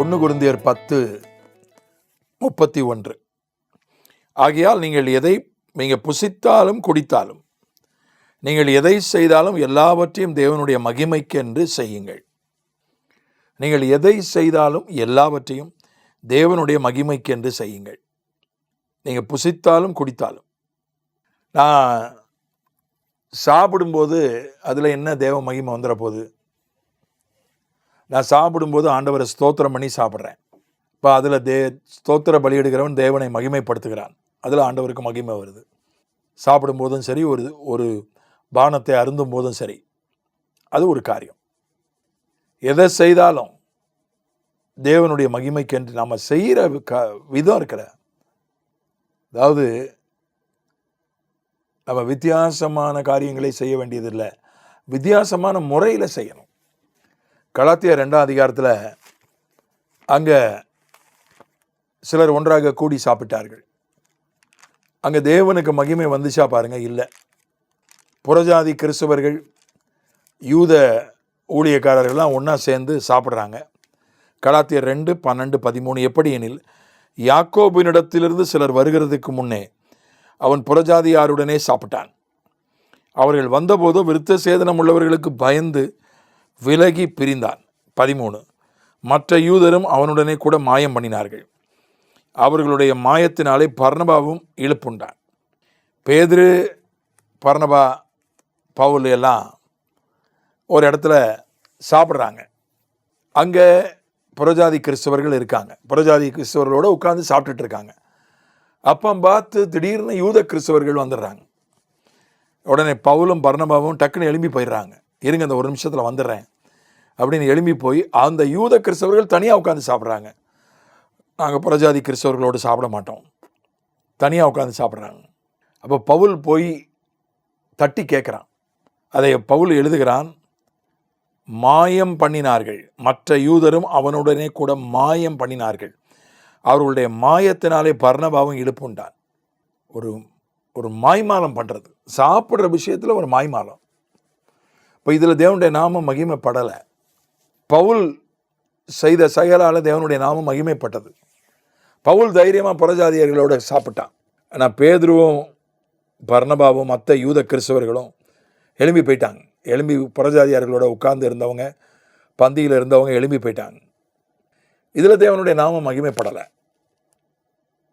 1 கொரிந்தியர் 10:31. ஆகையால் நீங்கள் புசித்தாலும் குடித்தாலும் நீங்கள் எதை செய்தாலும் எல்லாவற்றையும் தேவனுடைய மகிமைக்கென்று செய்யுங்கள். நீங்கள் எதை செய்தாலும் எல்லாவற்றையும் தேவனுடைய மகிமைக்கென்று செய்யுங்கள். நீங்கள் புசித்தாலும் குடித்தாலும். நான் சாப்பிடும்போது அதில் என்ன தேவ மகிமை வந்துட போகுது? நான் சாப்பிடும்போது ஆண்டவரை ஸ்தோத்திரம் பண்ணி சாப்பிட்றேன். இப்போ அதில் ஸ்தோத்திர பலியிடுகிறவன் தேவனை மகிமைப்படுத்துகிறான். அதில் ஆண்டவருக்கு மகிமை வருது. சாப்பிடும்போதும் சரி, ஒரு பானத்தை அருந்தும் போதும் சரி, அது ஒரு காரியம். எதை செய்தாலும் தேவனுடைய மகிமைக்கென்று நம்ம செய்கிற விதம் இருக்கிற, அதாவது நம்ம வித்தியாசமான காரியங்களை செய்ய வேண்டியதில்லை, வித்தியாசமான முறையில் செய்யணும். கலாத்தியர் 2ஆம் அதிகாரத்தில் அங்கே சிலர் ஒன்றாக கூடி சாப்பிட்டார்கள். அங்கே தேவனுக்கு மகிமை வந்துச்சா பாருங்க? இல்லை. புறஜாதி கிறிஸ்தவர்கள், யூத ஊழியக்காரர்கள்லாம் ஒன்றா சேர்ந்து சாப்பிட்றாங்க. கலாத்தியர் 2:12-13. எப்படி எனில், யாக்கோபினிடத்திலிருந்து சிலர் வருகிறதுக்கு முன்னே அவன் புறஜாதியாருடனே சாப்பிட்டான். அவர்கள் வந்தபோதோ விருத்த சேதனம் உள்ளவர்களுக்கு பயந்து விலகி பிரிந்தான். 13. மற்ற யூதரும் அவனுடனே கூட மாயம் பண்ணினார்கள். அவர்களுடைய மாயத்தினாலே பர்னபாவும் இழுப்புண்டான். பேதுரு, பர்னபா, பவுல் எல்லாம் ஒரு இடத்துல சாப்பிட்றாங்க. அங்கே புறஜாதி கிறிஸ்தவர்கள் இருக்காங்க. புறஜாதி கிறிஸ்தவர்களோடு உட்காந்து சாப்பிட்டுட்டு இருக்காங்க. அப்போ பார்த்து திடீர்னு யூத கிறிஸ்தவர்கள் வந்துடுறாங்க. உடனே பவுலும் பர்னபாவும் டக்குன்னு எழும்பி போயிடுறாங்க. இருங்க, இந்த ஒரு நிமிஷத்தில் வந்துடுறேன் அப்படின்னு எழும்பி போய் அந்த யூத கிறிஸ்தவர்கள் தனியாக உட்காந்து சாப்பிட்றாங்க. நாங்கள் புறஜாதி கிறிஸ்தவர்களோடு சாப்பிட மாட்டோம், தனியாக உட்காந்து சாப்பிட்றாங்க. அப்போ பவுல் போய் தட்டி கேட்குறான். அதை பவுல் எழுதுகிறான், மாயம் பண்ணினார்கள், மற்ற யூதரும் அவனுடனே கூட மாயம் பண்ணினார்கள், அவர்களுடைய மாயத்தினாலே பர்னபாவும் இழுப்புண்டான். ஒரு மாய்மாலம் பண்ணுறது, சாப்பிட்ற விஷயத்தில் ஒரு மாய்மாலம். இப்போ இதில் தேவனுடைய நாமம் மகிமைப்படலை. பவுல் செய்த செயலால் தேவனுடைய நாமம் மகிமைப்பட்டது. பவுல் தைரியமாக புறஜாதியர்களோட சாப்பிட்டான். ஆனால் பேதுருவும் பர்னபாவும் மற்ற யூத கிறிஸ்தவர்களும் எழும்பி போயிட்டாங்க. எழும்பி புறஜாதியார்களோட உட்கார்ந்து இருந்தவங்க, பந்தியில் இருந்தவங்க எழும்பி போயிட்டாங்க. இதில் தேவனுடைய நாமம் மகிமைப்படலை.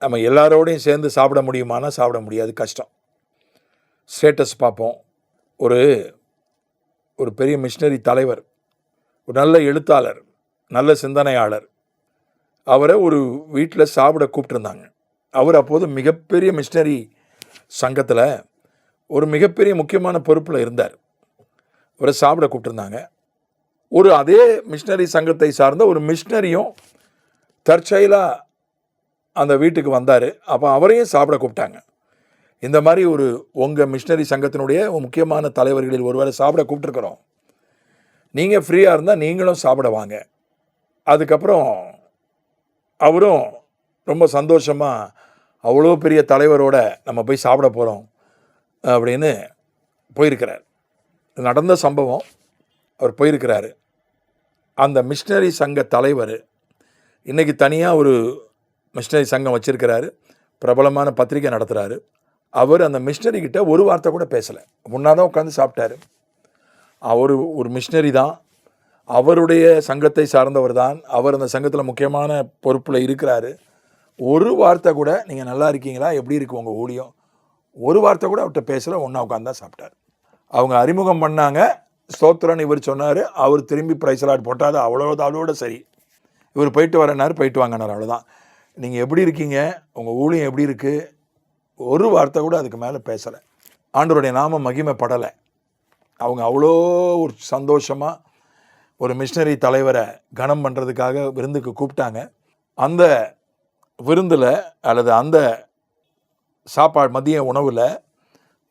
நம்ம எல்லாரோடையும் சேர்ந்து சாப்பிட முடியுமானா சாப்பிட முடியாது, கஷ்டம். ஸ்டேட்டஸ் பார்ப்போம். ஒரு பெரிய மிஷினரி தலைவர், ஒரு நல்ல எழுத்தாளர், நல்ல சிந்தனையாளர், அவரை ஒரு வீட்டில் சாப்பிட கூப்பிட்டுருந்தாங்க. அவர் அப்போது மிகப்பெரிய மிஷினரி சங்கத்தில் ஒரு மிகப்பெரிய முக்கியமான பொறுப்பில் இருந்தார். அவரை சாப்பிட கூப்பிட்டுருந்தாங்க. அதே மிஷினரி சங்கத்தை சார்ந்த ஒரு மிஷினரியும் தற்செயலாக அந்த வீட்டுக்கு வந்தார். அப்போ அவரையும் சாப்பிட கூப்பிட்டாங்க. இந்த மாதிரி உங்கள் மிஷினரி சங்கத்தினுடைய முக்கியமான தலைவர்களில் ஒருவரை சாப்பிட கூப்பிட்டுருக்குறோம், நீங்கள் ஃப்ரீயாக இருந்தால் நீங்களும் சாப்பிட வாங்க. அதுக்கப்புறம் அவரும் ரொம்ப சந்தோஷமாக அவ்வளோ பெரிய தலைவரோட நம்ம போய் சாப்பிட போகிறோம் அப்படின்னு போயிருக்கிறார். நடந்த சம்பவம். அவர் போயிருக்கிறாரு. அந்த மிஷினரி சங்க தலைவர் இன்றைக்கி தனியாக ஒரு மிஷினரி சங்கம் வச்சுருக்கிறாரு, பிரபலமான பத்திரிக்கை நடத்துகிறாரு. அவர் அந்த மிஷினரிக்கிட்ட ஒரு வார்த்தை கூட பேசலை, முன்னாடி தான் உட்காந்து சாப்பிட்டாரு. அவர் ஒரு மிஷினரி தான், அவருடைய சங்கத்தை சார்ந்தவர் தான், அவர் அந்த சங்கத்தில் முக்கியமான பொறுப்பில் இருக்கிறாரு. ஒரு வார்த்தை கூட நீங்கள் நல்லா இருக்கீங்களா, எப்படி இருக்குது உங்கள் ஊழியம், ஒரு வார்த்தை கூட அவர்கிட்ட பேசலை, ஒன்றா உட்காந்து தான் சாப்பிட்டார். அவங்க அறிமுகம் பண்ணாங்க, ஸ்தோத்திரன்னு இவர் சொன்னார். அவர் திரும்பி பிரைஸ்லாட் போட்டார். அதோட சரி. இவர் போயிட்டு வரனார், போயிட்டு வாங்கினார், அவ்வளோதான். நீங்கள் எப்படி இருக்கீங்க, உங்கள் ஊழியம் எப்படி இருக்குது, ஒரு வார்த்தை கூட அதுக்கு மேலே பேசலை. ஆண்டவருடைய நாமம் மகிமைப்படலை. அவங்க அவ்வளோ ஒரு சந்தோஷமாக ஒரு மிஷினரி தலைவரை கனம் பண்ணுறதுக்காக விருந்துக்கு கூப்பிட்டாங்க. அந்த விருந்தில் அல்லது அந்த சாப்பாடு மதிய உணவில்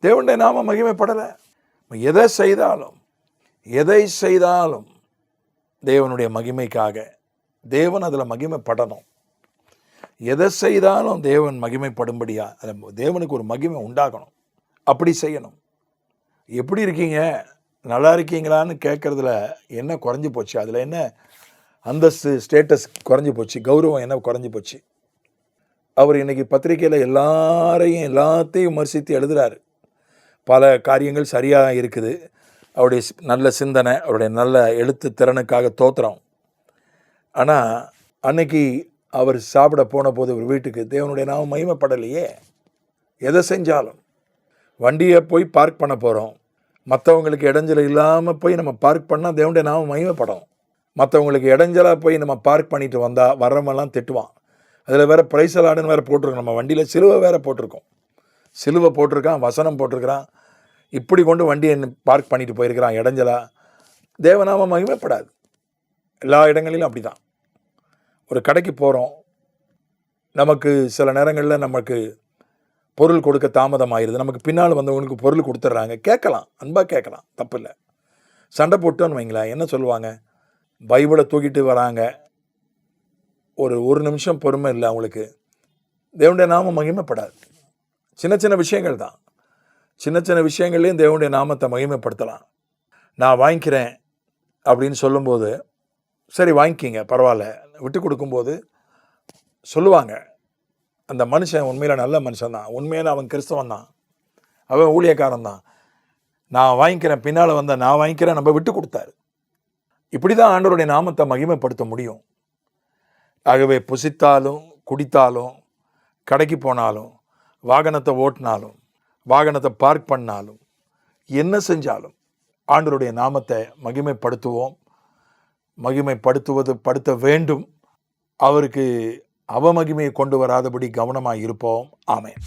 தேவனுடைய நாமம் மகிமைப்படலை. எதை செய்தாலும் தேவனுடைய மகிமைக்காக, தேவன் அதில் மகிமைப்படணும். எதை செய்தாலும் தேவன் மகிமைப்படும்படியா அதில் தேவனுக்கு ஒரு மகிமை உண்டாகணும். அப்படி செய்யணும். எப்படி இருக்கீங்க, நல்லா இருக்கீங்களான்னு கேட்குறதுல என்ன குறைஞ்சி போச்சு, அதில் என்ன அந்தஸ்து, ஸ்டேட்டஸ் குறைஞ்சி போச்சு, கௌரவம் என்ன குறைஞ்சி போச்சு. அவர் இன்றைக்கி பத்திரிக்கையில் எல்லாத்தையும் விமர்சித்து எழுதுகிறாரு. பல காரியங்கள் சரியாக இருக்குது. அவருடைய நல்ல சிந்தனை, அவருடைய நல்ல எழுத்து திறனுக்காக தோத்திரம். ஆனால் அன்னைக்கு அவர் சாப்பிட போன போது ஒரு வீட்டுக்கு தேவனுடைய நாமம் மகிமைப்படலையே. எதை செஞ்சாலும் வண்டியை போய் பார்க் பண்ண போகிறோம், மற்றவங்களுக்கு இடைஞ்சல் இல்லாமல் போய் நம்ம பார்க் பண்ணால் தேவனுடைய நாமம் மகிமைப்படும். மற்றவங்களுக்கு இடைஞ்சலாக போய் நம்ம பார்க் பண்ணிட்டு வந்தால் வர்றவெல்லாம் திட்டுவான். அதில் வேறு பிரைசலாடுன்னு வேறு போட்டிருக்கோம். நம்ம வண்டியில் சிலுவை வேறு போட்டிருக்கோம். சிலுவை போட்டிருக்கான், வசனம் போட்டிருக்கிறான். இப்படி கொண்டு வண்டியை பார்க் பண்ணிட்டு போயிருக்கிறான் இடைஞ்சலா. தேவநாமம் மகிமைப்படாது. எல்லா இடங்களிலும் அப்படி தான். ஒரு கடைக்கு போகிறோம், நமக்கு சில நேரங்களில் நமக்கு பொருள் கொடுக்க தாமதம் ஆயிடுது. நமக்கு பின்னால் வந்தவங்களுக்கு பொருள் கொடுத்துட்றாங்க. கேட்கலாம், அன்பாக கேட்கலாம், தப்பு இல்லை. சண்டை போட்டோன்னு வைங்களேன், என்ன சொல்லுவாங்க? பைபிளை தூக்கிட்டு வராங்க, ஒரு நிமிஷம் பொறுமை இல்லை அவங்களுக்கு. தேவனுடைய நாமம் மகிமைப்படாது. சின்ன சின்ன விஷயங்கள் தான். சின்ன சின்ன விஷயங்கள்லேயும் தேவனுடைய நாமத்தை மகிமைப்படுத்தலாம். நான் வாங்கிக்கிறேன் அப்படின்னு சொல்லும்போது, சரி வாங்கிக்கிங்க பரவாயில்ல, விட்டு கொடுக்கும்போது சொல்லுவாங்க, அந்த மனுஷன் உண்மையில் நல்ல மனுஷன் தான், உண்மையில் அவன் கிறிஸ்தவன் தான், அவன் ஊழியக்காரன் தான், நான் வாங்கிக்கிறேன், பின்னால் வந்த நான் வாங்கிக்கிறேன், நம்ம விட்டு கொடுத்தாரு. இப்படி தான் ஆண்டவருடைய நாமத்தை மகிமைப்படுத்த முடியும். ஆகவே புசித்தாலும் குடித்தாலும் கடைக்கு போனாலும் வாகனத்தை ஓட்டினாலும் வாகனத்தை பார்க் பண்ணாலும் என்ன செஞ்சாலும் ஆண்டவருடைய நாமத்தை மகிமைப்படுத்துவோம். படுத்த வேண்டும். அவருக்கு அவமகிமையை கொண்டு வராதபடி கவனமாக இருப்போம். ஆமென்.